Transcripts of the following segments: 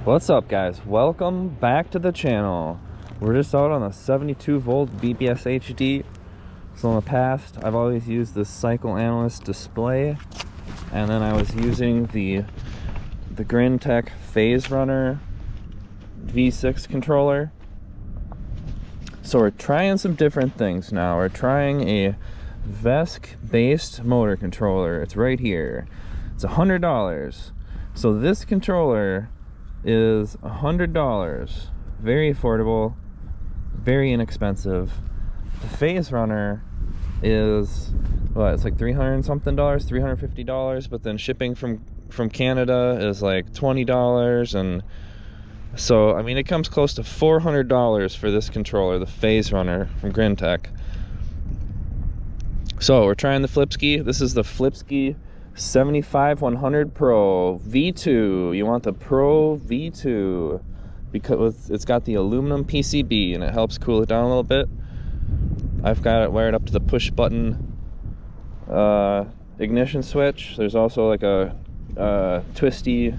What's up, guys? Welcome back to the channel. We're just out on a 72 volt BBSHD. So in the past I've always used this cycle analyst display, and then I was using the Grintech Phase Runner V6 controller. So we're trying some different things now. We're trying a VESC based motor controller. It's right here. It's $100. So this controller is $100. Very affordable, very inexpensive. The Phase Runner is what, it's like $300 and something, $350, but then shipping from Canada is like $20, and so I mean it comes close to $400 for this controller, the Phase Runner from Grintech. So we're trying the Flipsky. This is the Flipsky 75-100 Pro V2. You want the Pro V2 because it's got the aluminum PCB and it helps cool it down a little bit. I've got it wired up to the push button ignition switch. There's also like a twisty,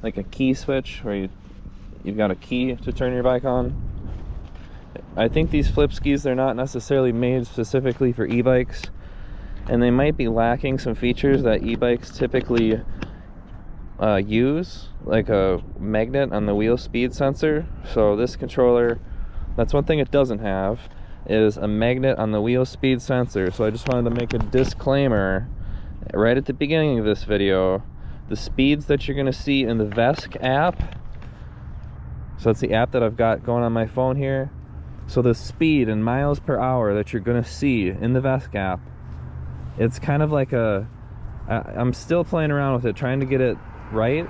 like a key switch where you've got a key to turn your bike on. I think these Flipskys, they're not necessarily made specifically for e-bikes, and they might be lacking some features that e-bikes typically use, like a magnet on the wheel speed sensor. So this controller, that's one thing it doesn't have, is a magnet on the wheel speed sensor. So I just wanted to make a disclaimer right at the beginning of this video. The speeds that you're going to see in the VESC app, so that's the app that I've got going on my phone here. So the speed in miles per hour that you're going to see in the VESC app, it's kind of like I'm still playing around with it, trying to get it right.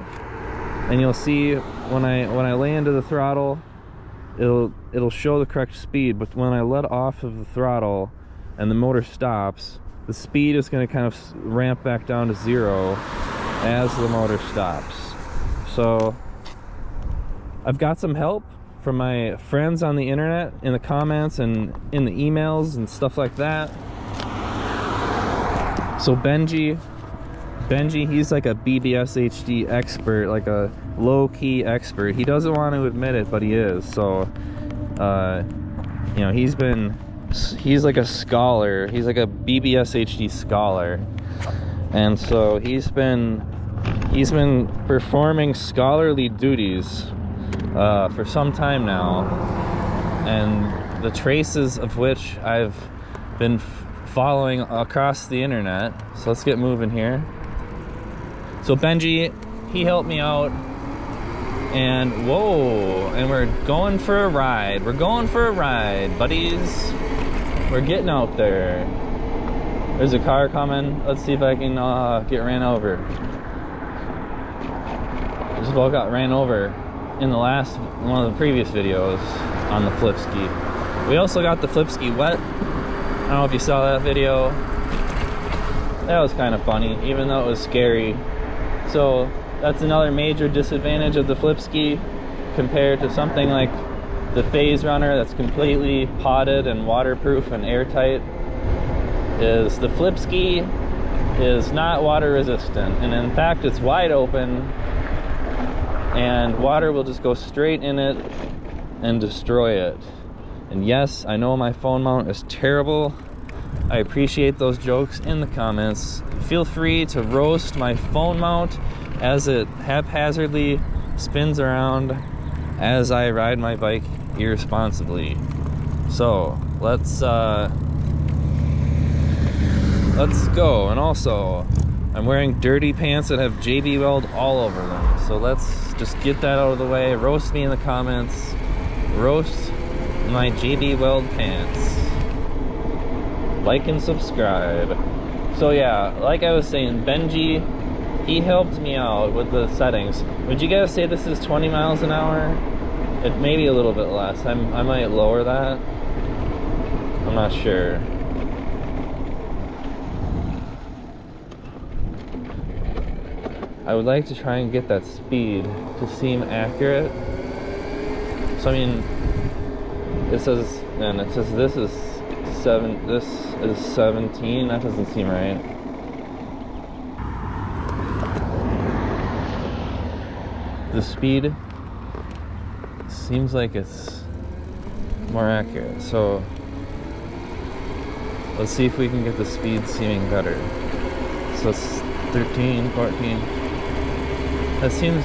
And you'll see when I lay into the throttle, it'll show the correct speed, but when I let off of the throttle and the motor stops, the speed is going to kind of ramp back down to 0 as the motor stops. So I've got some help from my friends on the internet, in the comments and in the emails and stuff like that. So Benji, he's like a BBSHD expert, like a low-key expert. He doesn't want to admit it, but he is. So, you know, he's like a scholar. He's like a BBSHD scholar, and so he's been performing scholarly duties for some time now, and the traces of which I've been following across the internet. So let's get moving here. So Benji, he helped me out, and whoa, and we're going for a ride. We're going for a ride, buddies. We're getting out there. There's a car coming. Let's see if I can get ran over. Just about got ran over in one of the previous videos on the Flipsky. We also got the Flipsky wet. I don't know if you saw that video. That was kind of funny, even though it was scary. So that's another major disadvantage of the Flipsky compared to something like the Phase Runner that's completely potted and waterproof and airtight, is the Flipsky is not water resistant, and in fact it's wide open and water will just go straight in it and destroy it. And yes, I know my phone mount is terrible. I appreciate those jokes in the comments. Feel free to roast my phone mount as it haphazardly spins around as I ride my bike irresponsibly. So let's go. And also, I'm wearing dirty pants that have JB Weld all over them. So let's just get that out of the way. Roast me in the comments. Roast my JB Weld pants. Like and subscribe. So yeah, like I was saying, Benji, he helped me out with the settings. Would you guys say this is 20 miles an hour? It may be a little bit less. I might lower that. I'm not sure. I would like to try and get that speed to seem accurate. So I mean, it says this is 17. That doesn't seem right. The speed seems like it's more accurate. So let's see if we can get the speed seeming better. So it's 13, 14. That seems...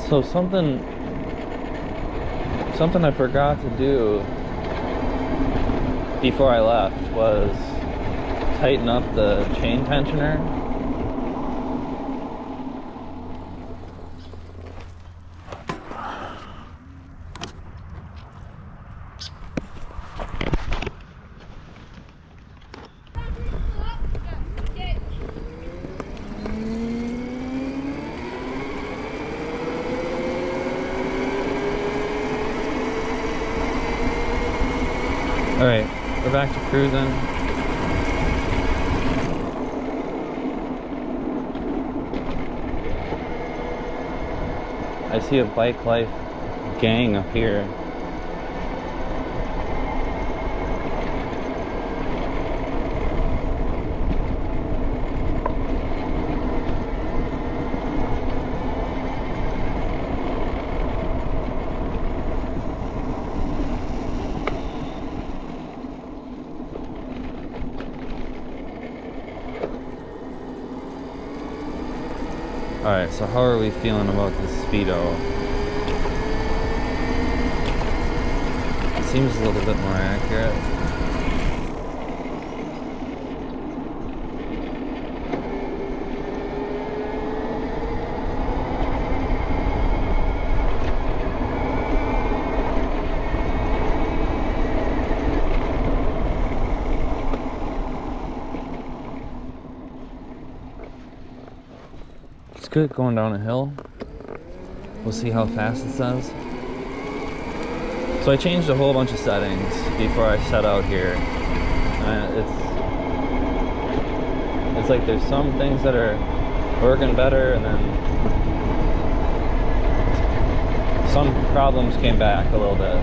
So something I forgot to do before I left was tighten up the chain tensioner. Alright, we're back to cruising. I see a bike life gang up here. Alright, so how are we feeling about this Speedo? It seems a little bit more accurate. It's good going down a hill. We'll see how fast it says. So I changed a whole bunch of settings before I set out here. It's like there's some things that are working better, and then some problems came back a little bit.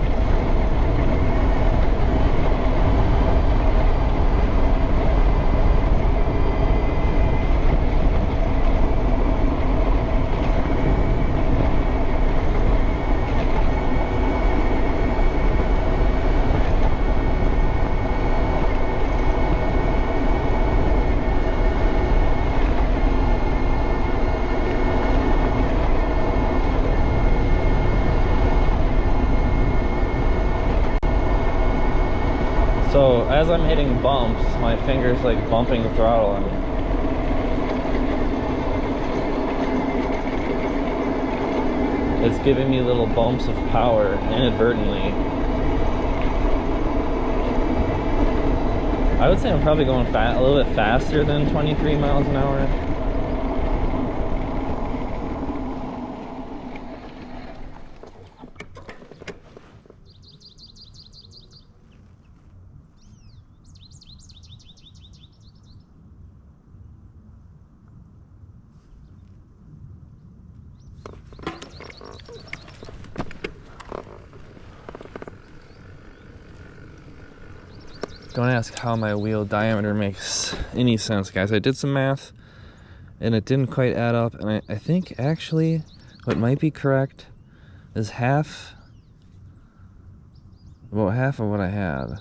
So as I'm hitting bumps, my finger's like bumping the throttle. It's giving me little bumps of power inadvertently. I would say I'm probably going a little bit faster than 23 miles an hour. Don't ask how my wheel diameter makes any sense, guys. I did some math and it didn't quite add up, and I think actually what might be correct is about half of what I had.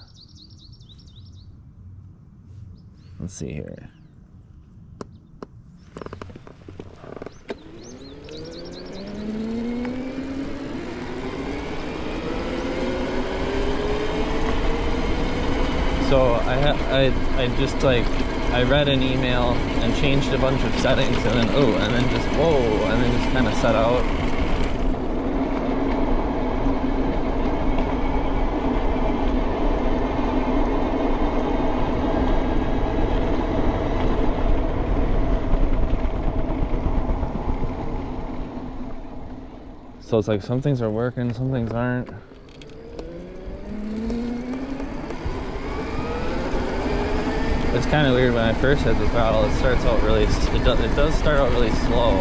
Let's see here. So I just like, I read an email and changed a bunch of settings, and then just whoa, and then just kind of set out. So it's like some things are working, some things aren't. It's kind of weird when I first hit the throttle. It starts out really, it does start out really slow.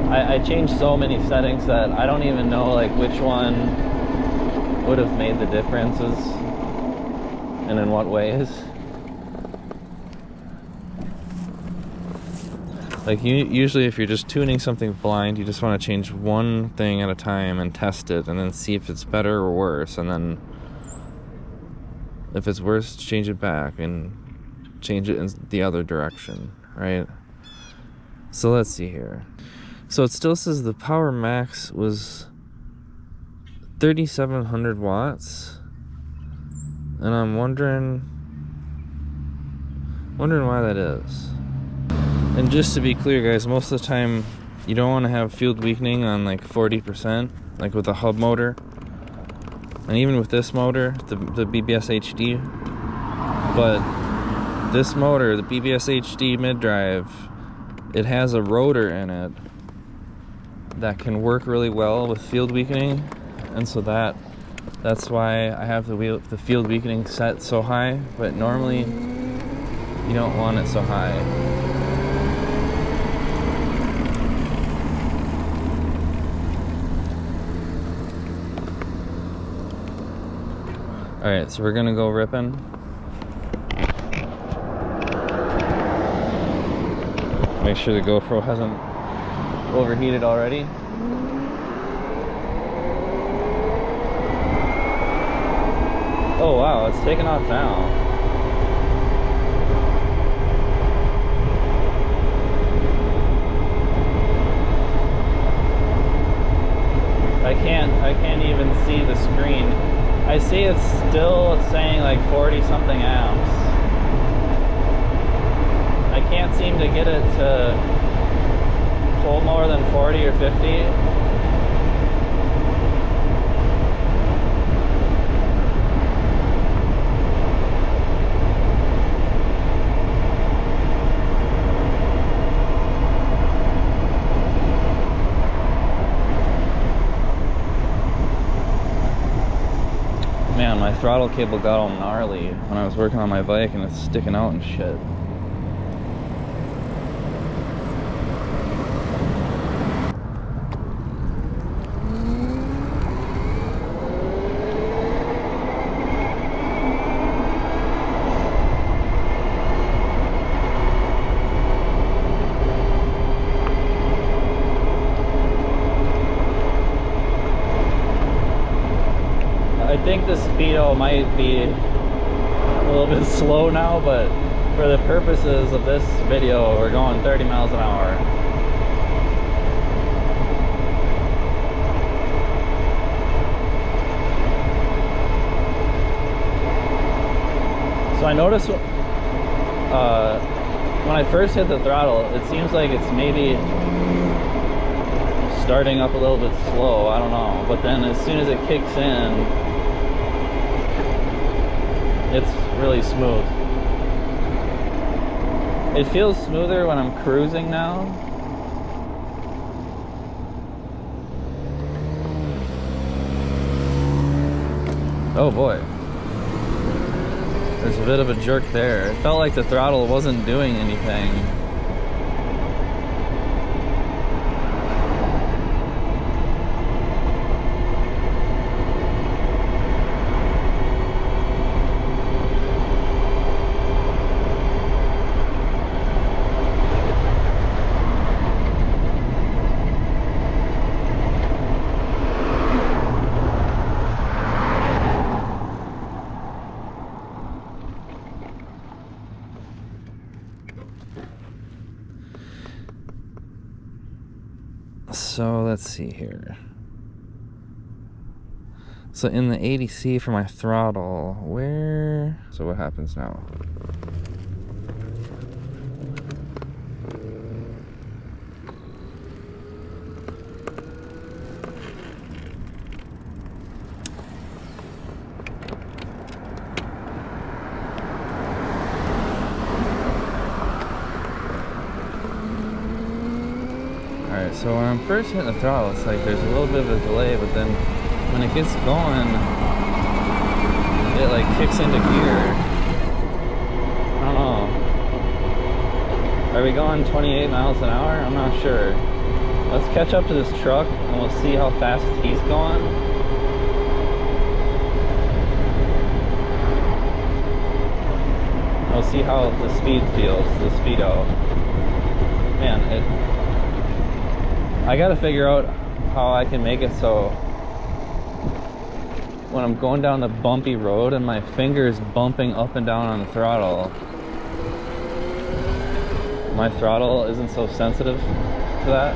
I changed so many settings that I don't even know like which one would have made the differences and in what ways. Like usually if you're just tuning something blind, you just want to change one thing at a time and test it and then see if it's better or worse, and then if it's worse, change it back and change it in the other direction, right? So let's see here. So it still says the power max was 3,700 watts, and I'm wondering why that is. And just to be clear, guys, most of the time you don't want to have field weakening on like 40%, like with a hub motor, and even with this motor, the BBSHD. But this motor, the BBSHD mid-drive, it has a rotor in it that can work really well with field weakening, and so that's why I have the field weakening set so high. But normally you don't want it so high. All right, so we're gonna go ripping. Make sure the GoPro hasn't overheated already. Oh wow, it's taking off now. I can't even see the screen. I see it's still saying like 40 something amps. I can't seem to get it to pull more than 40 or 50. Man, my throttle cable got all gnarly when I was working on my bike, and it's sticking out and shit. I think the Speedo might be a little bit slow now, but for the purposes of this video, we're going 30 miles an hour. So I noticed when I first hit the throttle, it seems like it's maybe starting up a little bit slow, I don't know, but then as soon as it kicks in, it's really smooth. It feels smoother when I'm cruising now. Oh boy. There's a bit of a jerk there. It felt like the throttle wasn't doing anything. So let's see here. So in the 80C for my throttle, so what happens now? Alright, so when I'm first hitting the throttle, it's like there's a little bit of a delay, but then when it gets going, it like kicks into gear. I don't know. Are we going 28 miles an hour? I'm not sure. Let's catch up to this truck and we'll see how fast he's going. We'll see how the speed feels, the Speedo. Man, I gotta figure out how I can make it so when I'm going down the bumpy road and my finger is bumping up and down on the throttle, my throttle isn't so sensitive to that.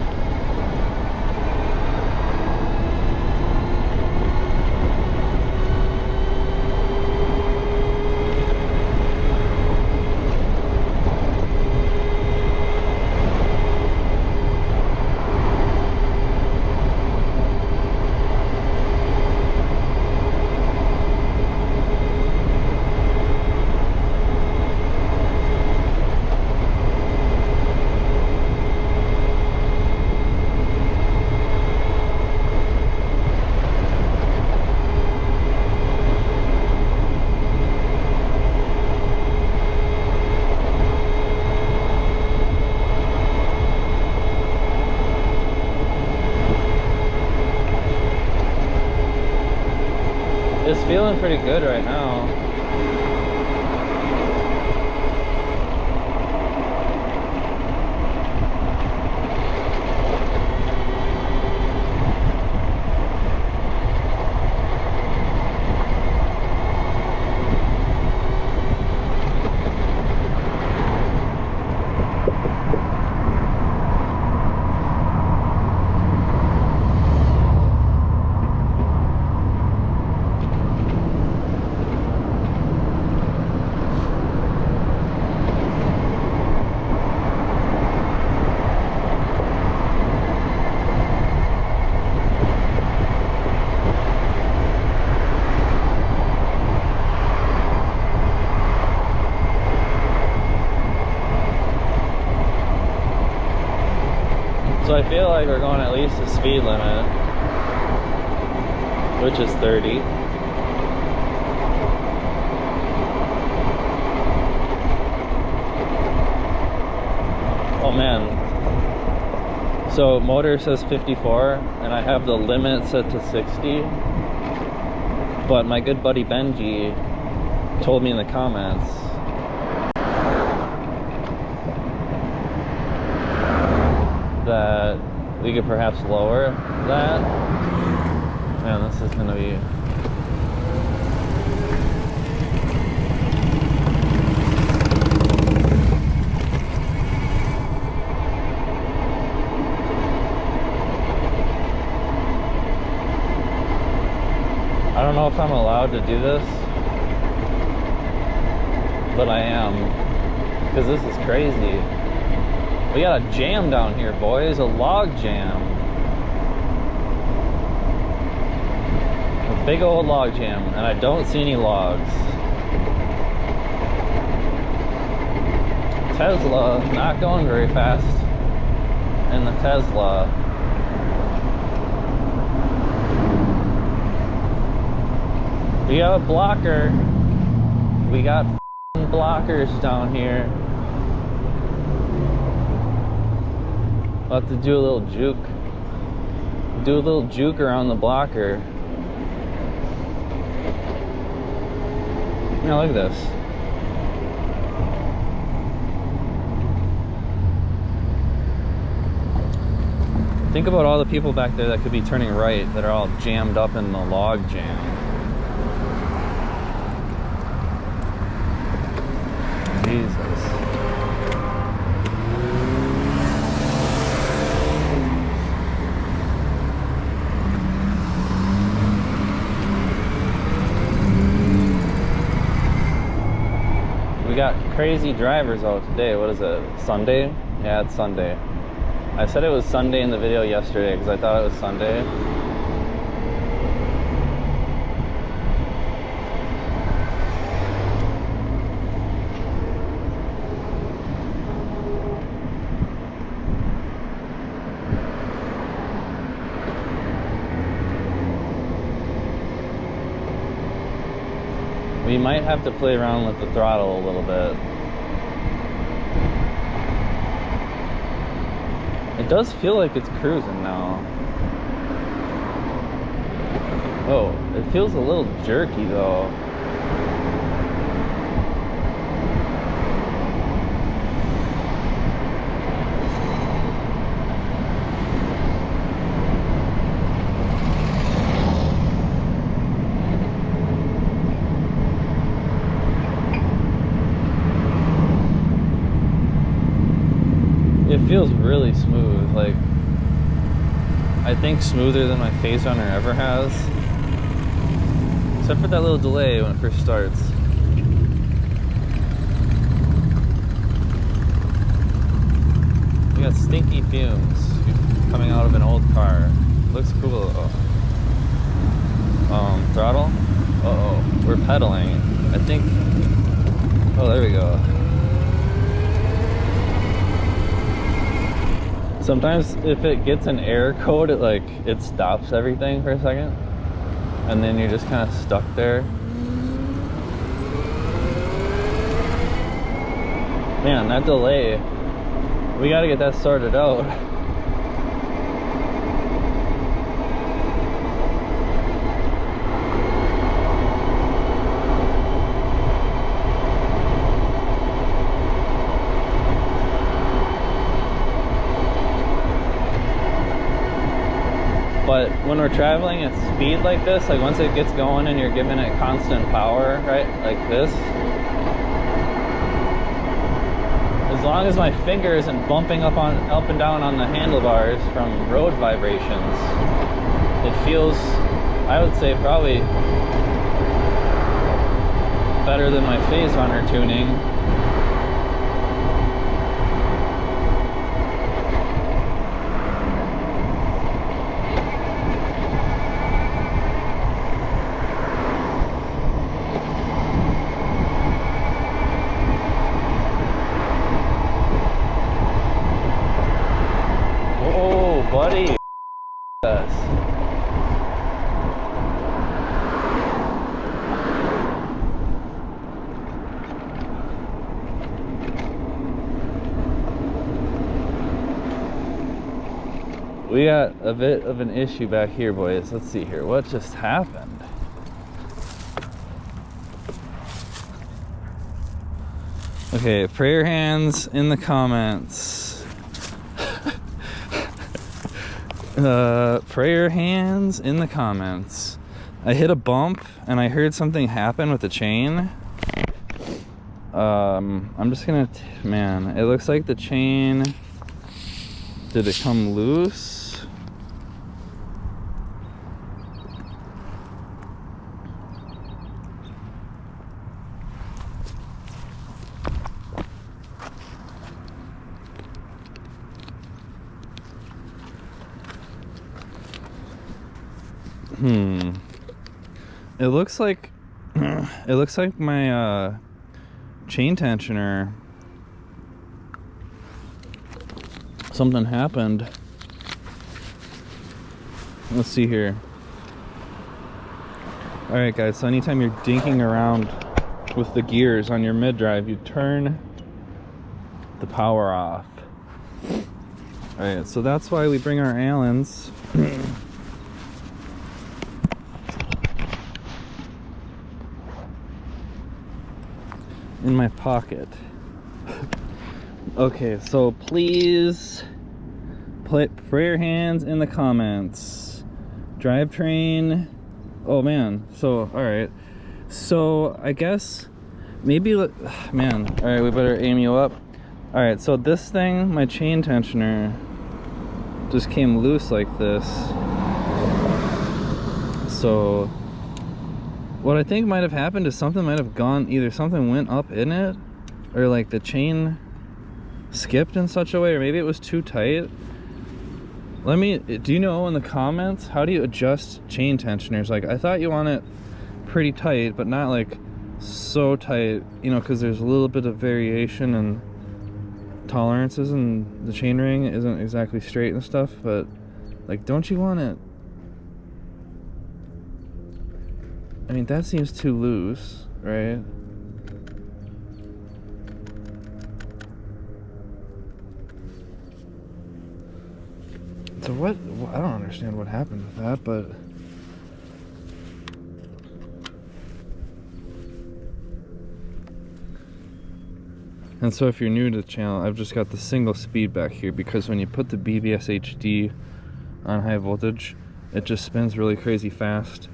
It's feeling pretty good right now. So I feel like we're going at least the speed limit, which is 30. Oh man. So motor says 54 and I have the limit set to 60. But my good buddy Benji told me in the comments that we could perhaps lower that. Man, this is gonna be... I don't know if I'm allowed to do this, but I am, because this is crazy. We got a jam down here, boys, a log jam. A big old log jam, and I don't see any logs. Tesla, not going very fast in the Tesla. We got a blocker. We got blockers down here. We'll have to do a little juke. Do a little juke around the blocker. Now look at this. Think about all the people back there that could be turning right that are all jammed up in the log jam. Jesus. We got crazy drivers out today. What is it? Sunday? Yeah, it's Sunday. I said it was Sunday in the video yesterday because I thought it was Sunday. We might have to play around with the throttle a little bit. It does feel like it's cruising now. Oh, it feels a little jerky though. It feels really smooth, like I think smoother than my Phase Runner ever has. Except for that little delay when it first starts. We got stinky fumes coming out of an old car. Looks cool though. Throttle? Uh-oh, we're pedaling. I think, oh, there we go. Sometimes if it gets an error code, it stops everything for a second. And then you're just kind of stuck there. Man, that delay, we gotta get that sorted out. But when we're traveling at speed like this, like once it gets going and you're giving it constant power, right, like this, as long as my finger isn't bumping up and down on the handlebars from road vibrations, it feels, I would say, probably better than my Phase Runner tuning. Buddy, we got a bit of an issue back here, boys. Let's see here. What just happened? Okay, prayer hands in the comments. Prayer hands in the comments. I hit a bump and I heard something happen with the chain. I'm just gonna, man, it looks like the chain, did it come loose? It looks like my chain tensioner, something happened. Let's see here. All right, guys, so anytime you're dinking around with the gears on your mid drive, you turn the power off. All right, so that's why we bring our Allens in my pocket. Okay, so please put prayer hands in the comments. Drivetrain. Oh man, so all right, so I guess maybe, man, all right, we better aim you up. All right, so this thing, my chain tensioner, just came loose like this. So what I think might have happened is something might have gone, either something went up in it, or like the chain skipped in such a way, or maybe it was too tight. Let me, do you know in the comments, how do you adjust chain tensioners? Like, I thought you want it pretty tight, but not like so tight, you know, because there's a little bit of variation and tolerances, and the chain ring isn't exactly straight and stuff, but like, don't you want it, I mean, that seems too loose, right? So what, I don't understand what happened with that, but and so if you're new to the channel, I've just got the single speed back here because when you put the BBSHD on high voltage, it just spins really crazy fast,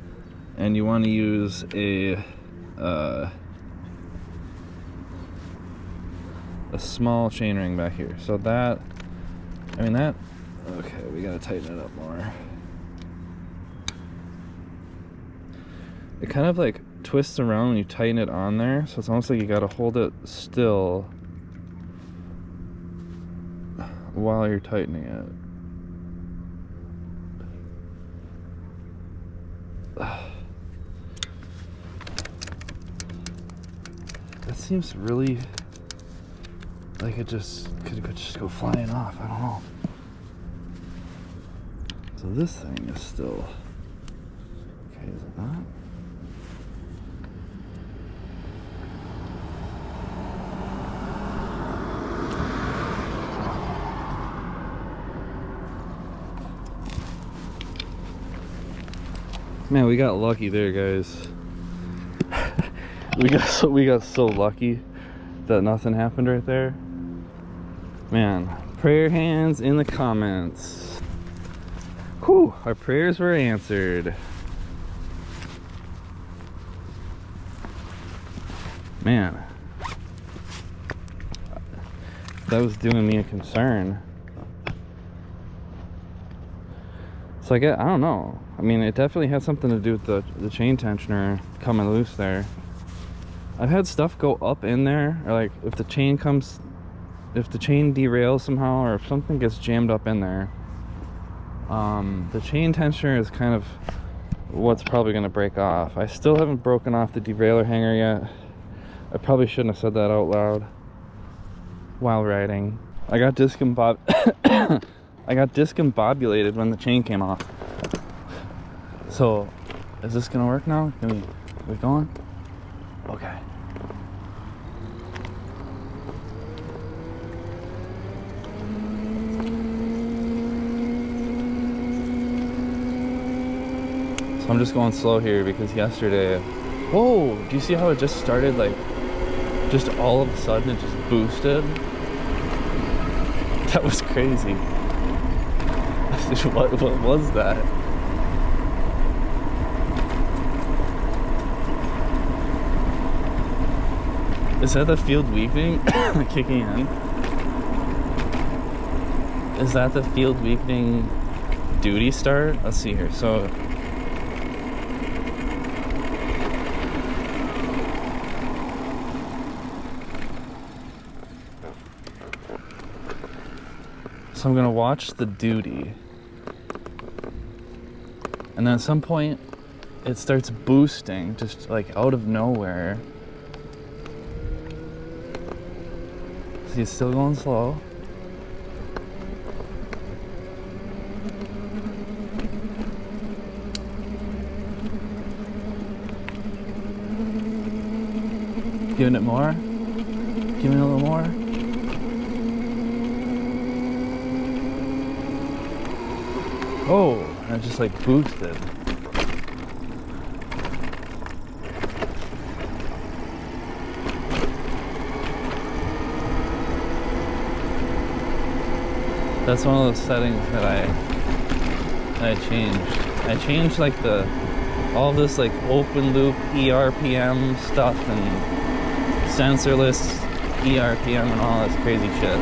and you want to use a small chainring back here. So that, I mean that, okay, we gotta tighten it up more. It kind of like twists around when you tighten it on there, so it's almost like you gotta hold it still while you're tightening it. That seems really like it just could just go flying off. I don't know. So this thing is still okay, is it not? Man, we got lucky there, guys. we got so lucky that nothing happened right there. Man, prayer hands in the comments. Whew, our prayers were answered. Man, that was doing me a concern. So I don't know. I mean, it definitely had something to do with the chain tensioner coming loose there. I've had stuff go up in there, or like if the chain derails somehow, or if something gets jammed up in there, the chain tensioner is kind of what's probably going to break off. I still haven't broken off the derailer hanger yet. I probably shouldn't have said that out loud while riding. I got discombobulated when the chain came off. So, is this gonna work now? Are we going? Okay. So I'm just going slow here because yesterday, whoa, do you see how it just started, like, just all of a sudden it just boosted? That was crazy. What was that? Is that the field weakening kicking in? Is that the field weakening duty start? Let's see here. So I'm gonna watch the duty, and then at some point it starts boosting just like out of nowhere. So he's still going slow. Giving it more. Giving it a little more. Oh, and it just like boosted. That's one of those settings that I changed. I changed like all this like open loop ERPM stuff and sensorless ERPM and all this crazy shit.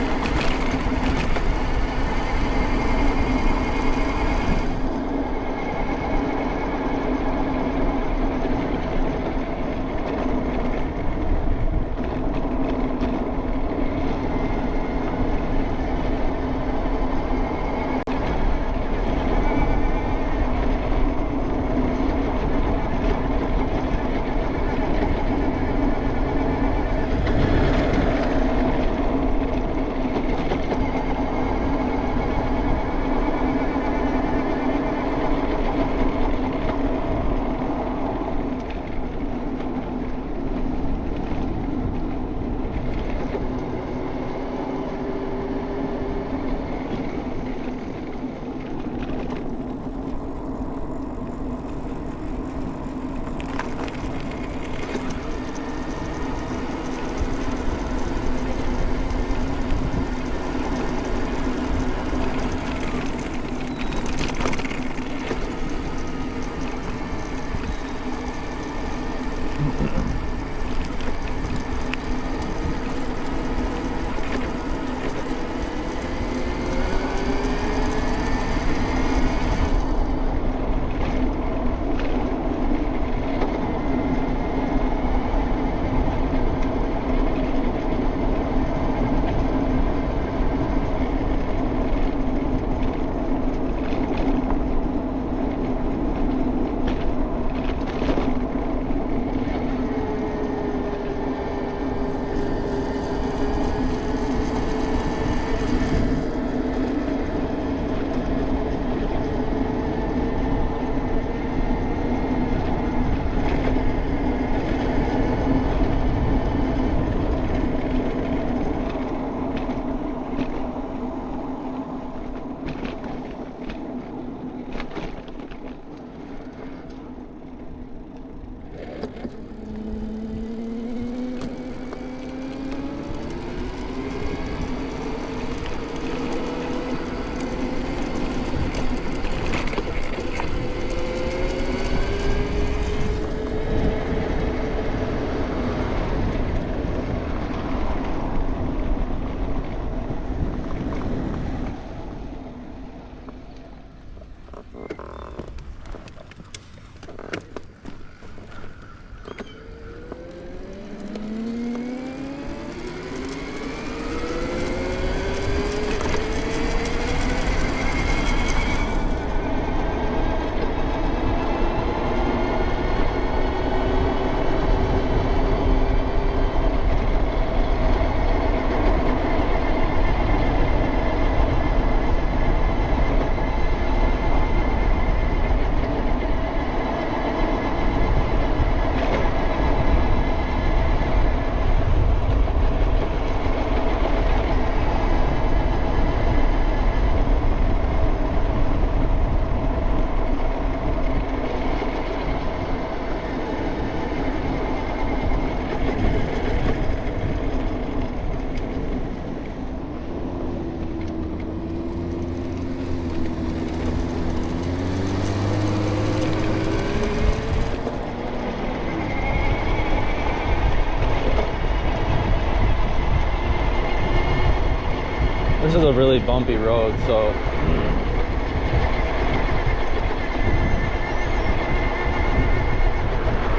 This is a really bumpy road, so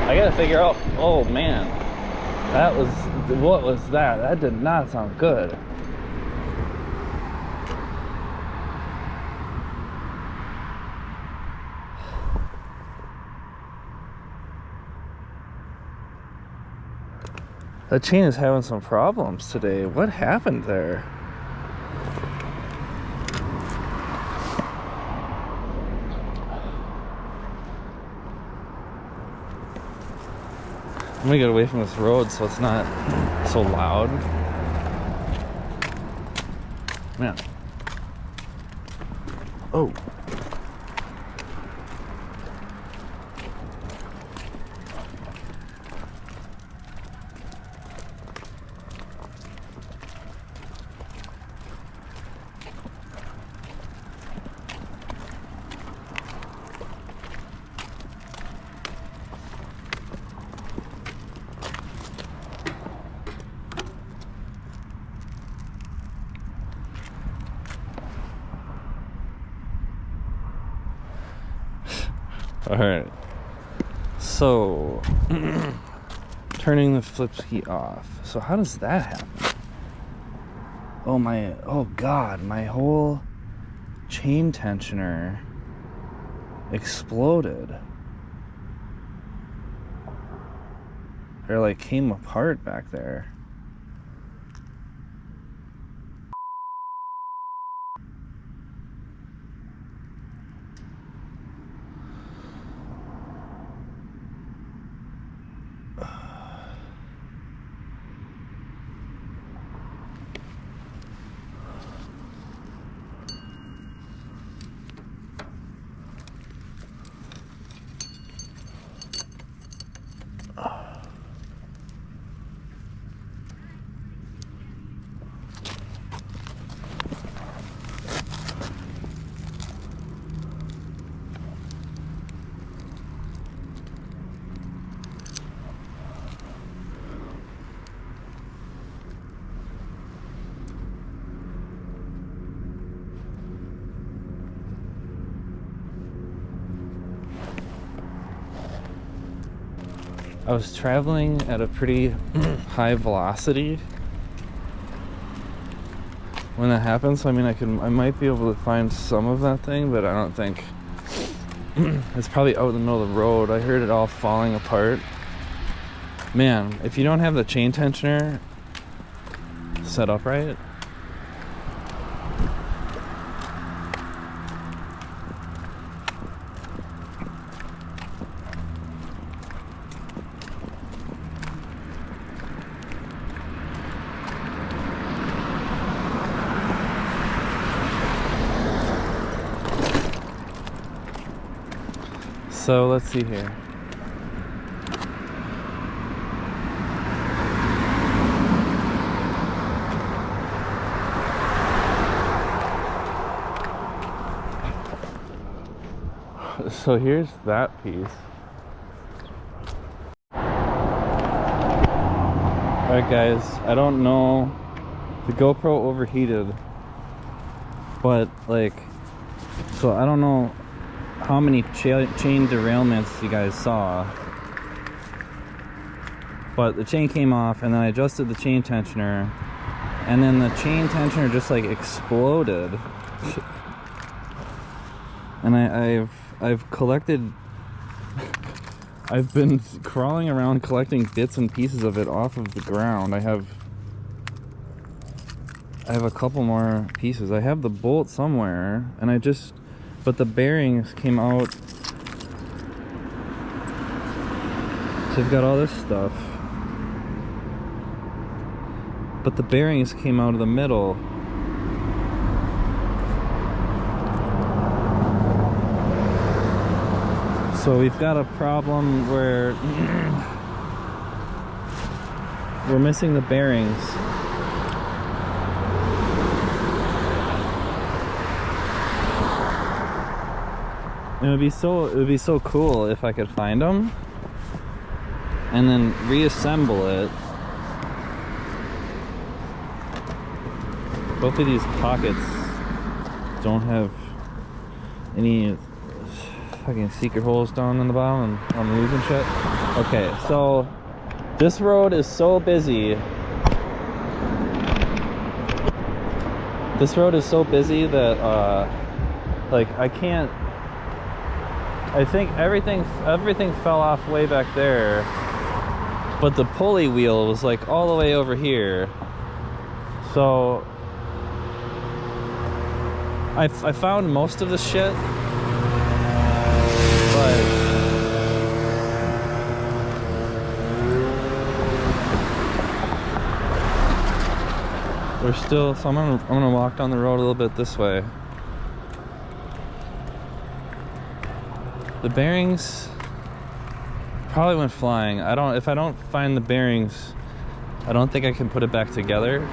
I gotta figure out. Oh man, that was, what was that? That did not sound good. The chain is having some problems today. What happened there? I'm gonna get away from this road so it's not so loud. Man. Oh. All right, so turning the Flipsky off. So how does that happen? Oh God, my whole chain tensioner exploded. Or like came apart back there. I was traveling at a pretty high velocity when that happens. So, I mean, I might be able to find some of that thing, but I don't think it's probably out in the middle of the road. I heard it all falling apart. Man, if you don't have the chain tensioner set up right, so let's see here. So here's that piece. Alright guys, I don't know, the GoPro overheated, but like, so I don't know how many chain derailments you guys saw, but the chain came off, and then I adjusted the chain tensioner, and then the chain tensioner just like exploded. And I've collected, I've been crawling around collecting bits and pieces of it off of the ground. I have a couple more pieces. I have the bolt somewhere, and but the bearings came out. So I've got all this stuff, but the bearings came out of the middle. So we've got a problem where we're missing the bearings. It would be so cool if I could find them and then reassemble it. Hopefully these pockets don't have any fucking secret holes down in the bottom and I'm losing shit. Okay, so this road is so busy. This road is so busy that like I can't. I think everything fell off way back there, but the pulley wheel was like all the way over here. So I found most of the shit, but we're still. So I'm gonna walk down the road a little bit this way. The bearings probably went flying. If I don't find the bearings, I don't think I can put it back together.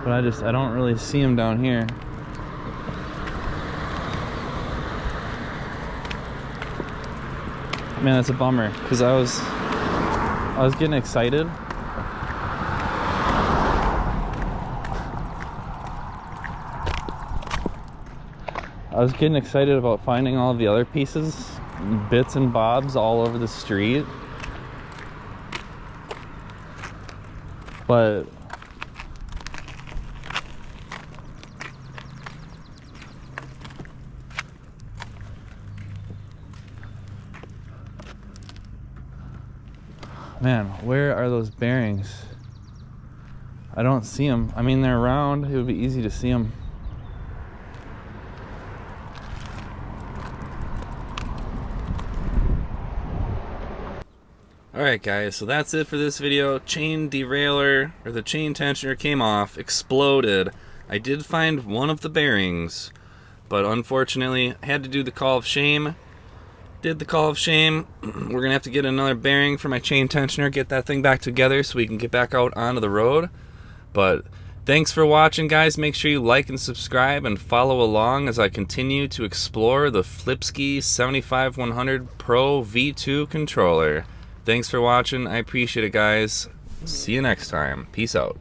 But I don't really see them down here. Man, that's a bummer, because I was getting excited. I was getting excited about finding all of the other pieces, bits and bobs all over the street. But man, where are those bearings? I don't see them. I mean, they're round. It would be easy to see them. Alright guys, so that's it for this video. Chain derailleur, or the chain tensioner came off, exploded. I did find one of the bearings, but unfortunately I had to do the call of shame. Did the call of shame. We're gonna have to get another bearing for my chain tensioner, get that thing back together so we can get back out onto the road. But thanks for watching guys. Make sure you like and subscribe and follow along as I continue to explore the Flipsky 75100 Pro V2 controller. Thanks for watching. I appreciate it, guys. See you next time. Peace out.